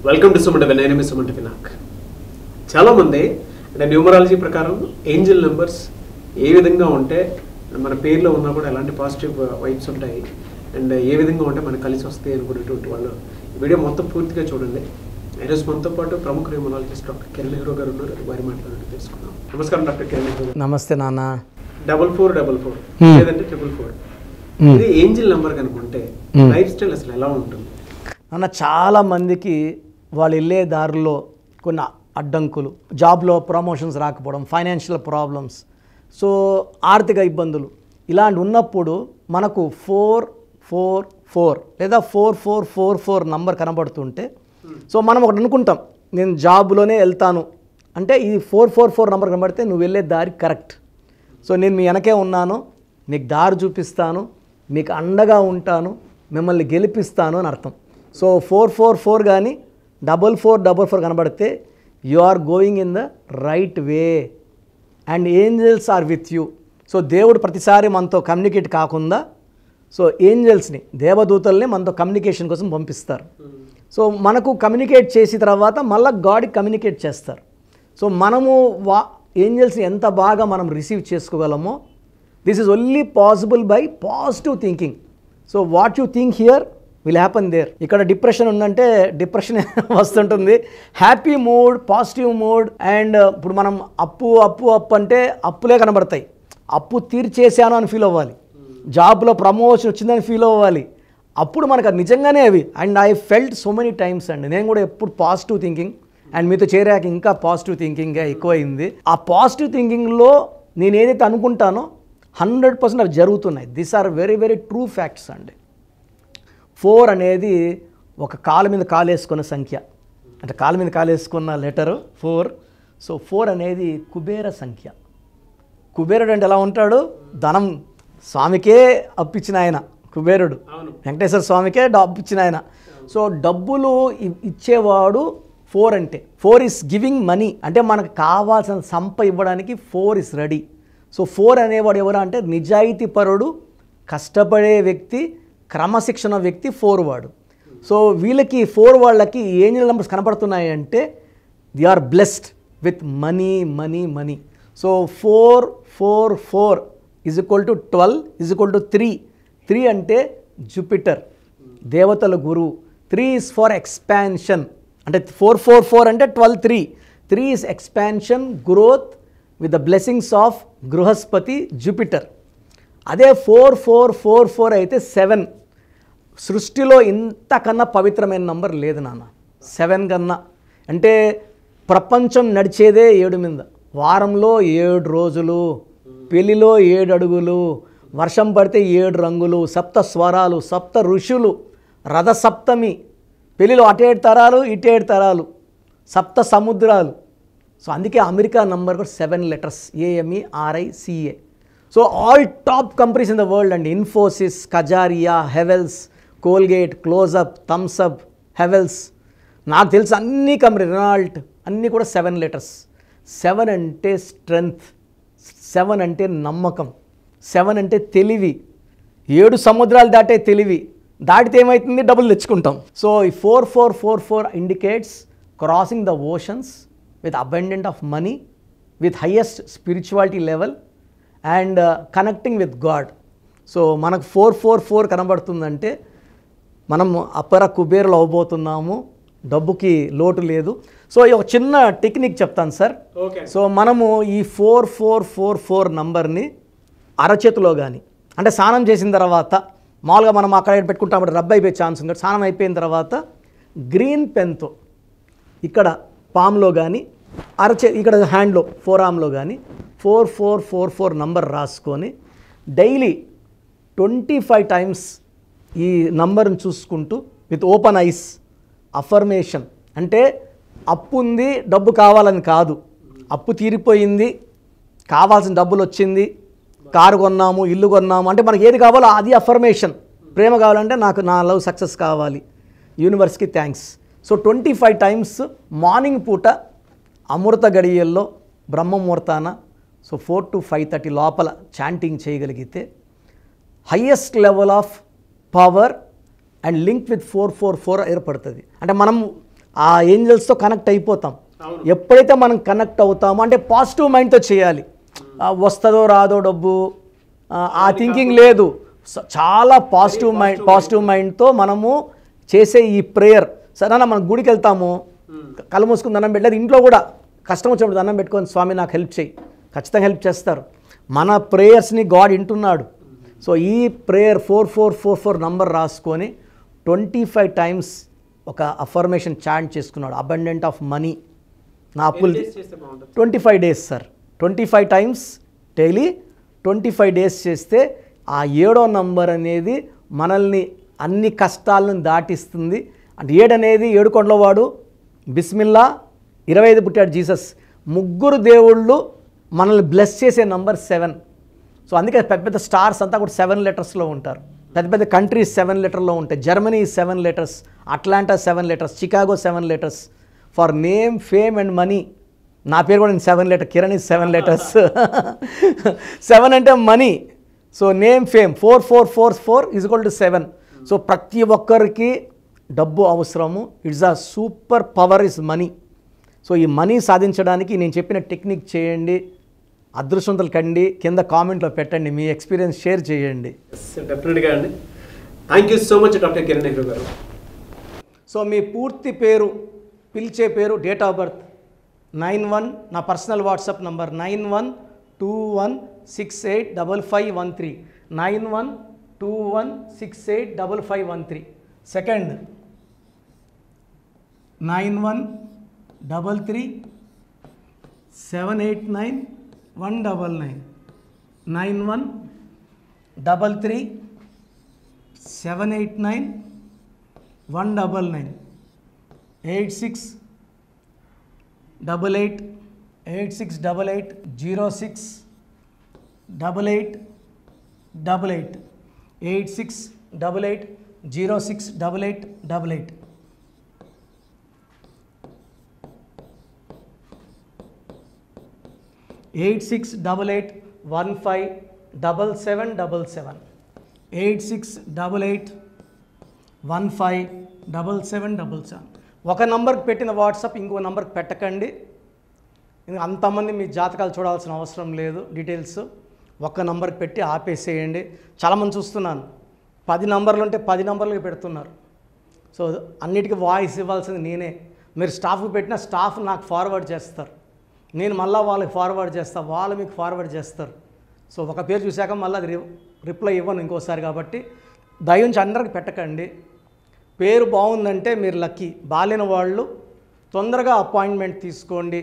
Welcome to సుమంట నేను మీ సుమంట వినాక్. చాలామంది అంటే న్యూమరాలజీ ప్రకారం ఏంజల్ నెంబర్స్ ఏ విధంగా ఉంటే మన పేరులో ఉన్నా కూడా ఎలాంటి పాజిటివ్ వైబ్స్ ఉంటాయి అండ్ ఏ విధంగా ఉంటే మనకు కలిసి వస్తాయి అనుకునేటువంటి వాళ్ళు ఈ వీడియో మొత్తం పూర్తిగా చూడండి. ఈరోజు మనతో పాటు ప్రముఖ న్యూమరాలజిస్ట్ డాక్టర్ కిరణ్ నెహ్రూ గారు ఉన్నారు. వారి మాట్లాడుతూ తెలుసుకున్నాం. నమస్కారం డాక్టర్ కిరణ్ నెహ్రూ గారు. నమస్తే నాన్న. 4444 లేదంటే 444 ఇది ఏంజల్ నెంబర్ కనుకుంటే లైఫ్ స్టైల్ అసలు ఎలా ఉంటుంది? నాన్న, చాలామందికి వాళ్ళు వెళ్ళే దారిలో కొన్ని అడ్డంకులు, జాబ్లో ప్రమోషన్స్ రాకపోవడం, ఫైనాన్షియల్ ప్రాబ్లమ్స్, సో ఆర్థిక ఇబ్బందులు ఇలాంటి ఉన్నప్పుడు మనకు 444 లేదా 4444 నంబర్ కనబడుతుంటే సో మనం ఒకటి అనుకుంటాం, నేను జాబ్లోనే వెళ్తాను అంటే ఈ 444 నంబర్ కనబడితే నువ్వు వెళ్ళే దారి కరెక్ట్. సో నేను మీ వెనకే ఉన్నాను, మీకు దారి చూపిస్తాను, మీకు అండగా ఉంటాను, మిమ్మల్ని గెలిపిస్తాను అని అర్థం. సో 444 కానీ 4444 కనబడితే you are going in the right way and angels are with you. So దేవుడు ప్రతిసారి మనతో కమ్యూనికేట్ కాకుండా సో ఏంజల్స్ని, దేవదూతల్ని మనతో కమ్యూనికేషన్ కోసం పంపిస్తారు. సో మనకు కమ్యూనికేట్ చేసిన తర్వాత మళ్ళీ గాడ్కి కమ్యూనికేట్ చేస్తారు. సో మనము ఏంజల్స్ని ఎంత బాగా మనం రిసీవ్ చేసుకోగలమో this is only possible by positive thinking. So what you think here will happen there. ఇక్కడ డిప్రెషన్ ఉందంటే డిప్రెషన్ వస్తుంటుంది, happy mood, positive mood. And ఇప్పుడు మనం అప్పు అప్పు అప్పు అంటే అప్పులే కనబడతాయి. అప్పు తీర్చేసాను అని ఫీల్ అవ్వాలి, జాబ్లో ప్రమోషన్ వచ్చిందని ఫీల్ అవ్వాలి, అప్పుడు మనకు అది నిజంగానే అవి. And I felt so many times అండి, నేను కూడా ఎప్పుడు పాజిటివ్ థింకింగ్ అండ్ మీతో చేరాక ఇంకా పాజిటివ్ థింకింగ్గా ఎక్కువైంది. ఆ పాజిటివ్ థింకింగ్లో నేను ఏదైతే అనుకుంటానో 100% అవి జరుగుతున్నాయి. These are very very true facts అండి. 4 అనేది ఒక కాలు మీద కాలేసుకున్న సంఖ్య, అంటే కాలు మీద కాలేసుకున్న లెటరు 4. సో 4 అనేది కుబేర సంఖ్య. కుబేరుడు అంటే ఎలా ఉంటాడు? ధనం స్వామికే అప్పిచ్చిన ఆయన కుబేరుడు, వెంకటేశ్వర స్వామికే అప్పిచ్చిన ఆయన. సో డబ్బులు ఇచ్చేవాడు 4 అంటే. 4 ఈస్ గివింగ్ మనీ, అంటే మనకు కావాల్సిన సంప ఇవ్వడానికి 4 ఈస్ రెడీ. సో 4 అనేవాడు ఎవరు అంటే నిజాయితీ పరుడు, కష్టపడే వ్యక్తి, క్రమశిక్షణ వ్యక్తి 4 వాడు. సో వీళ్ళకి 4 వాళ్ళకి ఏంజల్ నెంబర్స్ కనపడుతున్నాయి అంటే they are blessed with money money money. So 444 is equal to 12 is equal to 3. 3 అంటే జూపిటర్, దేవతల గురువు. 3 ఈజ్ ఫర్ ఎక్స్పాన్షన్, అంటే 444 అంటే 12 3. 3 is expansion, growth with the blessings of Brihaspati, Jupiter. అదే 4444 అయితే 7. సృష్టిలో ఇంతకన్నా పవిత్రమైన నంబర్ లేదు నాన్న, 7 కన్నా. అంటే ప్రపంచం నడిచేదే 7 మీద. వారంలో 7 రోజులు, పెళ్లిలో 7 అడుగులు, వర్షం పడితే 7 రంగులు, సప్త స్వరాలు, సప్త ఋషులు, రథసప్తమి, పెళ్లిలో అటు 7 తరాలు ఇటు 7 తరాలు, సప్త సముద్రాలు. సో అందుకే అమెరికా నంబర్ కూడా 7 letters, AMERICA. So all top companies in the world అండి, Infosys, Kajaria, Havells, Colgate, Closeup, Thums Up, Havells, నాకు తెలుసు అన్ని కంపెనీ, రెనాల్ట్, అన్నీ కూడా 7 లెటర్స్. 7 అంటే స్ట్రెంగ్త్, 7 అంటే నమ్మకం, 7 అంటే తెలివి. 7 సముద్రాలు దాటే తెలివి, దాటితే ఏమవుతుంది? డబ్బులు తెచ్చుకుంటాం. సో ఈ 4444 indicates crossing the oceans with abundant of money, with highest spirituality level and connecting with God. So మనకు 444 కనబడుతుందంటే మనం అపర కుబేరులు అవ్వబోతున్నాము, డబ్బుకి లోటు లేదు. సో ఒక చిన్న టెక్నిక్ చెప్తాను సార్. సో మనము ఈ 4444 నంబర్ని అరచేతిలో కానీ, అంటే స్నానం చేసిన తర్వాత మామూలుగా మనం అక్కడ పెట్టుకుంటాం, రబ్ అయిపోయే ఛాన్స్ ఉంది. స్నానం అయిపోయిన తర్వాత గ్రీన్ పెన్తో ఇక్కడ పామ్లో కానీ, ఇక్కడ హ్యాండ్లో ఫోర్ ఆర్మ్లో కానీ 4444 నంబర్ రాసుకొని డైలీ 25 టైమ్స్ ఈ నంబర్ని చూసుకుంటూ విత్ ఓపెన్ ఐస్ అఫర్మేషన్, అంటే అప్పు ఉంది డబ్బు కావాలని కాదు, అప్పు తీరిపోయింది, కావాల్సిన డబ్బులు వచ్చింది, కారు కొన్నాము, ఇల్లు కొన్నాము, అంటే మనకి ఏది కావాలో అది అఫర్మేషన్. ప్రేమ కావాలంటే నాకు నా లవ్ సక్సెస్ కావాలి, యూనివర్స్కి థ్యాంక్స్. సో 25 టైమ్స్ మార్నింగ్ పూట అమృత గడియల్లో బ్రహ్మముహూర్తాన సో 4 to 5:30 లోపల చాంటింగ్ చేయగలిగితే highest level of power and link with 444 ఏర్పడుతుంది. అంటే మనం ఆ ఏంజల్స్తో కనెక్ట్ అయిపోతాం. ఎప్పుడైతే మనం కనెక్ట్ అవుతామో అంటే పాజిటివ్ మైండ్తో చేయాలి. వస్తుందో రాదో డబ్బు ఆ థింకింగ్ లేదు. చాలా పాజిటివ్ మైండ్తో మనము చేసే ఈ ప్రేయర్. సరేనా, మనం గుడికి వెళ్తాము, కళ్ళు మూసుకుని దండం పెట్టలేదు, ఇంట్లో కూడా కష్టం వచ్చినప్పుడు దండం పెట్టుకొని స్వామి నాకు హెల్ప్ చేయి, ఖచ్చితంగా హెల్ప్ చేస్తారు. మన ప్రేయర్స్ని గాడ్ వింటున్నాడు. సో ఈ ప్రేయర్ 4444 నంబర్ రాసుకొని 25 టైమ్స్ ఒక అఫర్మేషన్ చాంట్ చేసుకున్నాడు. అబండెంట్ ఆఫ్ మనీ, నా అప్పులు 25 days sir, 25 times daily 25 days చేస్తే ఆ 7వ నంబర్ అనేది మనల్ని అన్ని కష్టాలను దాటిస్తుంది. అంటే 7 అనేది 7 కొండల వాడు, బిస్మిల్లా, 25 పుట్టాడు జీసస్, ముగ్గురు దేవుళ్ళు మనల్ని బ్లెస్ చేసే నంబర్ 7. సో అందుకే పెద్ద పెద్ద స్టార్స్ అంతా కూడా 7 లెటర్స్లో ఉంటారు. పెద్ద పెద్ద కంట్రీస్ 7 లెటర్లో ఉంటాయి. Germany 7 letters, Atlanta 7 letters, Chicago 7 letters. For name, fame and money, నా పేరు కూడా 7 లెటర్, కిరణ్ ఇస్ 7 లెటర్స్. 7 అంటే money. So name, fame, 4444 = 7. So ప్రతి ఒక్కరికి డబ్బు అవసరము. It's a super power is money. So ఈ మనీ సాధించడానికి నేను చెప్పిన టెక్నిక్ చేయండి, అదృష్టవంతులు కండి. కింద కామెంట్లో పెట్టండి, మీ ఎక్స్పీరియన్స్ షేర్ చేయండి. డెఫినెట్గా అండి. Thank you so much doctor Kiran Nehru గారు. సో మీ పూర్తి పేరు, పిలిచే పేరు, డేట్ ఆఫ్ బర్త్ 91, నా పర్సనల్ వాట్సాప్ నంబర్ 9121685513, 9121685513. సెకండ్ 9133789199, 9133789199, 8688068888, 8688068888. 8688157777, 8688157777. ఒక నంబర్కి పెట్టిన వాట్సాప్ ఇంకో నంబర్కి పెట్టకండి. అంతమంది మీ జాతకాలు చూడాల్సిన అవసరం లేదు. డీటెయిల్స్ ఒక్క నంబర్కి పెట్టి ఆపేసేయండి. చాలామంది చూస్తున్నాను 10 నంబర్లు ఉంటే 10 నంబర్లకి పెడుతున్నారు. సో అన్నిటికీ వాయిస్ ఇవ్వాల్సింది నేనే. మీరు స్టాఫ్కి పెట్టిన స్టాఫ్ నాకు ఫార్వర్డ్ చేస్తారు, నేను మళ్ళీ వాళ్ళకి ఫార్వర్డ్ చేస్తాను, వాళ్ళు మీకు ఫార్వర్డ్ చేస్తారు. సో ఒక పేరు చూశాక మళ్ళీ అది రిప్లై ఇవ్వను ఇంకోసారి. కాబట్టి దయించి అందరికి పెట్టకండి. పేరు బాగుందంటే మీరు లక్కీ. బాలేని వాళ్ళు తొందరగా అపాయింట్మెంట్ తీసుకోండి,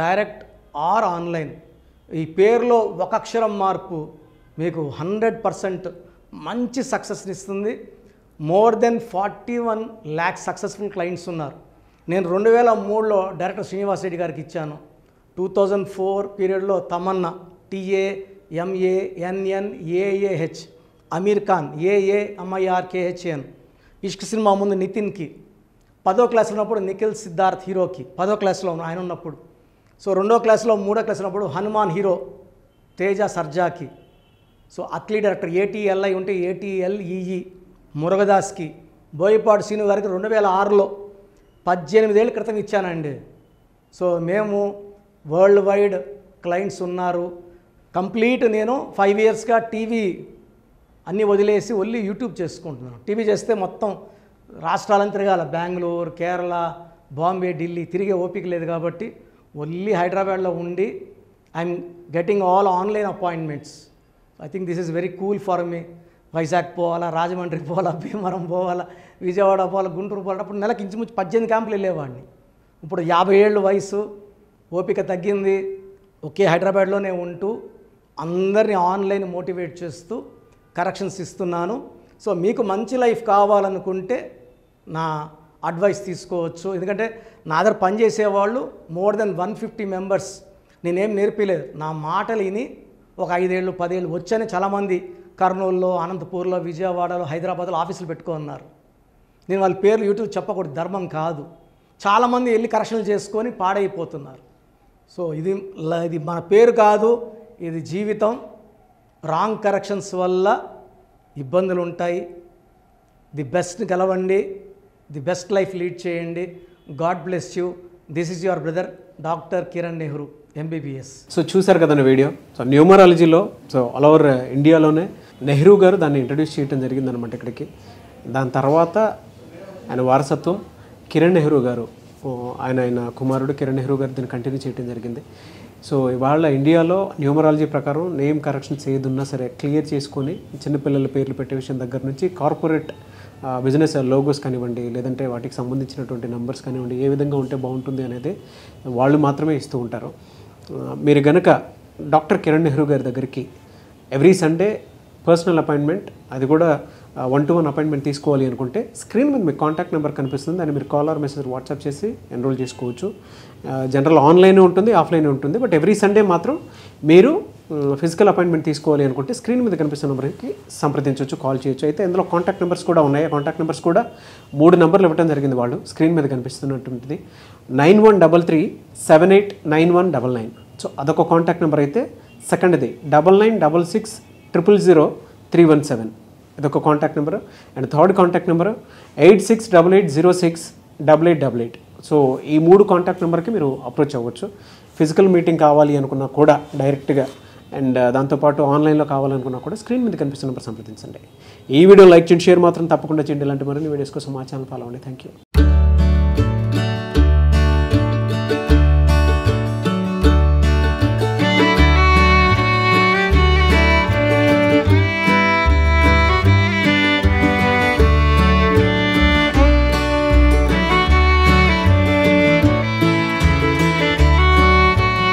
డైరెక్ట్ ఆర్ ఆన్లైన్. ఈ పేరులో ఒక అక్షరం మార్పు మీకు 100% మంచి సక్సెస్ని ఇస్తుంది. More than 41 lakhs successful clients ఉన్నారు. నేను 2003లో డైరెక్టర్ శ్రీనివాస్ రెడ్డి గారికి ఇచ్చాను. 2004 పీరియడ్లో తమన్నా, TAMANNAAH, అమీర్ ఖాన్, AAMIRKHAN, ఇష్క్ సినిమా ముందు నితిన్కి, 10వ క్లాస్ ఉన్నప్పుడు నిఖిల్ సిద్ధార్థ్ హీరోకి, 10వ క్లాస్లో ఆయన ఉన్నప్పుడు. సో 2వ క్లాస్లో 3వ క్లాస్ ఉన్నప్పుడు హనుమాన్ హీరో తేజ సర్జాకి. సో అథ్లీట్ డైరెక్టర్ ATLI ఉంటే ATLEE మురుగదాస్కి, బోయపాడు శ్రీను గారికి 2006లో 18 ఏళ్ళ క్రితం ఇచ్చానండి. సో మేము వరల్డ్ వైడ్ క్లయింట్స్ ఉన్నారు. కంప్లీట్ నేను 5 ఇయర్స్గా టీవీ అన్నీ వదిలేసి ఓన్లీ యూట్యూబ్ చేసుకుంటున్నాను. టీవీ చేస్తే మొత్తం రాష్ట్రాలను తిరగాల, బెంగళూరు, కేరళ, బాంబే, ఢిల్లీ తిరిగే ఓపిక లేదు. కాబట్టి ఓన్లీ హైదరాబాద్లో ఉండి I'm getting all online appointments. I think this is very cool for me. Vizag పోవాలా, రాజమండ్రి పోవాలా, భీమవరం పోవాలా, విజయవాడ పోవాలా, గుంటూరు పోవాలా. అప్పుడు నెలకి ఇంచుమించు 18 క్యాంపులు వెళ్ళేవాడిని. ఇప్పుడు 50 ఏళ్ళు వయసు, ఓపిక తగ్గింది. ఒకే హైదరాబాద్లోనే ఉంటూ అందరినీ ఆన్లైన్ మోటివేట్ చేస్తూ కరెక్షన్స్ ఇస్తున్నాను. సో మీకు మంచి లైఫ్ కావాలనుకుంటే నా అడ్వైస్ తీసుకోవచ్చు. ఎందుకంటే నా దగ్గర పనిచేసేవాళ్ళు మోర్ దెన్ 150 మెంబర్స్. నేనేం నేర్పిలేదు, నా మాటలు విని ఒక 5 ఏళ్ళు 10 ఏళ్ళు వచ్చని చాలామంది కర్నూలులో, అనంతపూర్లో, విజయవాడలో, హైదరాబాద్లో ఆఫీసులు పెట్టుకున్నారు. నేను వాళ్ళ పేర్లు యూట్యూబ్ చెప్పకూడదు, ధర్మం కాదు. చాలామంది వెళ్ళి కరెక్షన్లు చేసుకొని పాడైపోతున్నారు. సో ఇది మన పేరు కాదు, ఇది జీవితం. రాంగ్ కరెక్షన్స్ వల్ల ఇబ్బందులు ఉంటాయి. ది బెస్ట్ గెలవండి, ది బెస్ట్ లైఫ్ లీడ్ చేయండి. God bless you. This is your brother doctor Kiran Nehru MBBS. So చూసారు కదండి వీడియో. సో న్యూమరాలజీలో సో ఆల్ ఓవర్ ఇండియాలోనే నెహ్రూ గారు దాన్ని ఇంట్రడ్యూస్ చేయడం జరిగిందనమాట ఇక్కడికి. దాని తర్వాత ఆయన వారసత్వం కిరణ్ నెహ్రూ గారు, ఆయన కుమారుడు కిరణ్ నెహ్రూ గారు దీన్ని కంటిన్యూ చేయడం జరిగింది. సో ఇవాళ ఇండియాలో న్యూమరాలజీ ప్రకారం నేమ్ కరెక్షన్స్ ఏదున్నా సరే క్లియర్ చేసుకొని చిన్నపిల్లల పేర్లు పెట్టే విషయం దగ్గర నుంచి కార్పొరేట్ బిజినెస్ లోగోస్ కానివ్వండి, లేదంటే వాటికి సంబంధించినటువంటి నెంబర్స్ కానివ్వండి, ఏ విధంగా ఉంటే బాగుంటుంది అనేది వాళ్ళు మాత్రమే ఇస్తూ ఉంటారు. మీరు గనక డాక్టర్ కిరణ్ నెహ్రూ గారి దగ్గరికి ఎవ్రీ సండే పర్సనల్ అపాయింట్మెంట్, అది కూడా 1-to-1 అపాయింట్మెంట్ తీసుకోవాలి అనుకుంటే స్క్రీన్ మీద మీకు కాంటాక్ట్ నెంబర్ కనిపిస్తుంది. దాన్ని మీరు కాల్ ఆర్ మెసేజ్ వాట్సాప్ చేసి ఎన్రోల్ చేసుకోవచ్చు. జనరల్ ఆన్లైన్ ఉంటుంది, ఆఫ్లైన్ ఉంటుంది. బట్ ఎవ్రీ సండే మాత్రం మీరు ఫిజికల్ అపాయింట్మెంట్ తీసుకోవాలి అనుకుంటే స్క్రీన్ మీద కనిపిస్తున్న నెంబర్కి సంప్రదించవచ్చు, కాల్ చేయొచ్చు. అయితే ఇందులో కాంటాక్ట్ నెంబర్స్ కూడా ఉన్నాయి. కాంటాక్ట్ నెంబర్స్ కూడా 3 నెంబర్లు ఇవ్వడం జరిగింది వాళ్ళు. స్క్రీన్ మీద కనిపిస్తున్నటువంటిది 9133789199. సో అదొక కాంటాక్ట్ నెంబర్ అయితే, సెకండ్ది 9966000317, ఇదొక contact number. And third contact number 8688068888. So ఈ 3 కాంటాక్ట్ నెంబర్కి మీరు అప్రోచ్ అవ్వచ్చు. ఫిజికల్ మీటింగ్ కావాలి అనుకున్నా కూడా డైరెక్ట్గా, అండ్ దాంతోపాటు ఆన్లైన్లో కావాలనుకున్నా కూడా స్క్రీన్ మీద కనిపిస్తున్న నెంబర్ సంప్రదించండి. ఈ వీడియో లైక్ చేయండి, షేర్ మాత్రం తప్పకుండా చేయండి. ఇలాంటి మరిన్ని వీడియోస్ కోసం మా ఛానల్ ఫాలో అవ్వండి. Thank you.